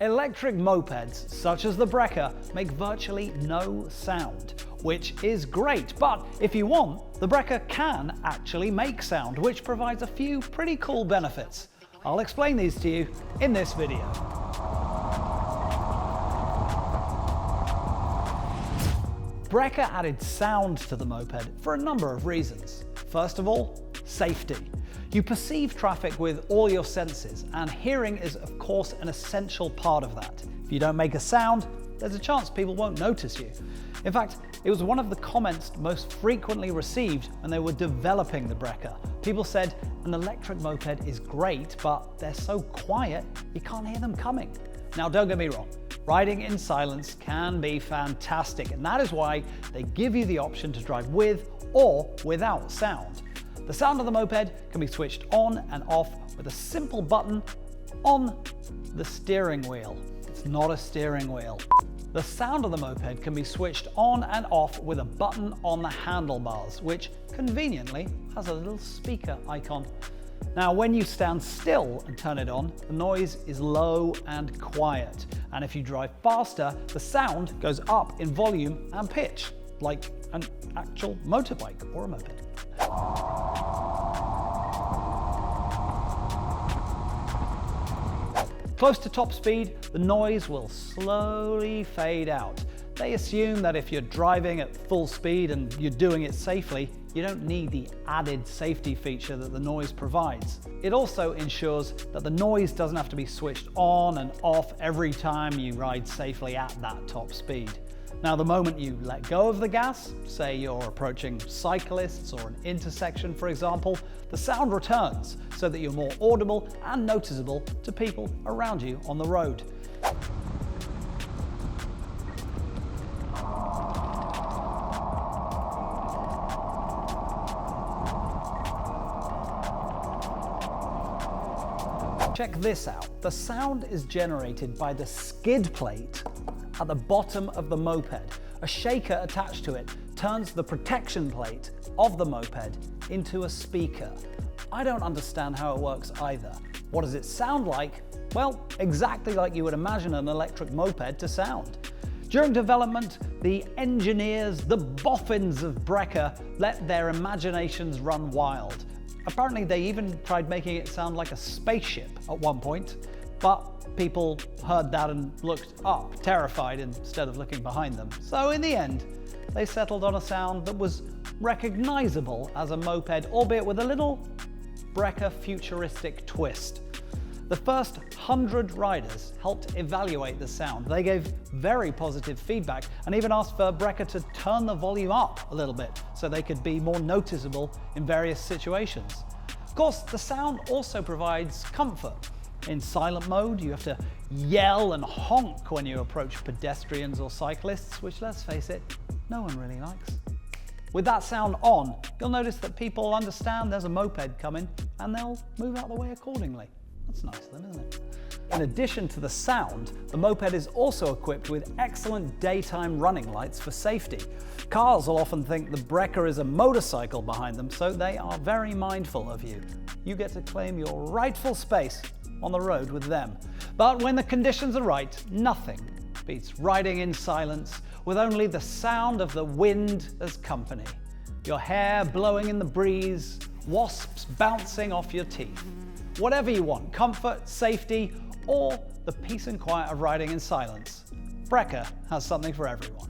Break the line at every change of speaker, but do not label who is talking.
Electric mopeds, such as the Brekr, make virtually no sound, which is great, but if you want, the Brekr can actually make sound, which provides a few pretty cool benefits. I'll explain these to you in this video. Brekr added sound to the moped for a number of reasons. First of all, safety. You perceive traffic with all your senses, and hearing is of course an essential part of that. If you don't make a sound, there's a chance people won't notice you. In fact, it was one of the comments most frequently received when they were developing the Brekr. People said, an electric moped is great, but they're so quiet, you can't hear them coming. Now don't get me wrong, riding in silence can be fantastic, and that is why they give you the option to drive with or without sound. The sound of the moped can be switched on and off with a simple button on the steering wheel. It's not a steering wheel. The sound of the moped can be switched on and off with a button on the handlebars, which conveniently has a little speaker icon. Now, when you stand still and turn it on, the noise is low and quiet. And if you drive faster, the sound goes up in volume and pitch, like an actual motorbike or a moped. Close to top speed, the noise will slowly fade out. They assume that if you're driving at full speed and you're doing it safely, you don't need the added safety feature that the noise provides. It also ensures that the noise doesn't have to be switched on and off every time you ride safely at that top speed. Now, the moment you let go of the gas, say you're approaching cyclists or an intersection, for example, the sound returns so that you're more audible and noticeable to people around you on the road. Check this out. The sound is generated by the skid plate at the bottom of the moped. A shaker attached to it turns the protection plate of the moped into a speaker. I don't understand how it works either. What does it sound like? Well, exactly like you would imagine an electric moped to sound. During development, the engineers, the boffins of Brekr, let their imaginations run wild. Apparently they even tried making it sound like a spaceship at one point, but people heard that and looked up, terrified, instead of looking behind them. So in the end, they settled on a sound that was recognizable as a moped, albeit with a little Brekr futuristic twist. The first 100 riders helped evaluate the sound. They gave very positive feedback and even asked for Brekr to turn the volume up a little bit so they could be more noticeable in various situations. Of course, the sound also provides comfort. In silent mode, you have to yell and honk when you approach pedestrians or cyclists, which, let's face it, no one really likes. With that sound on, you'll notice that people understand there's a moped coming and they'll move out the way accordingly. That's nice of them, isn't it? In addition to the sound, the moped is also equipped with excellent daytime running lights for safety. Cars will often think the Brekr is a motorcycle behind them, so they are very mindful of you. You get to claim your rightful space on the road with them. But when the conditions are right, nothing beats riding in silence with only the sound of the wind as company. Your hair blowing in the breeze, wasps bouncing off your teeth. Whatever you want, comfort, safety, or the peace and quiet of riding in silence, Brekr has something for everyone.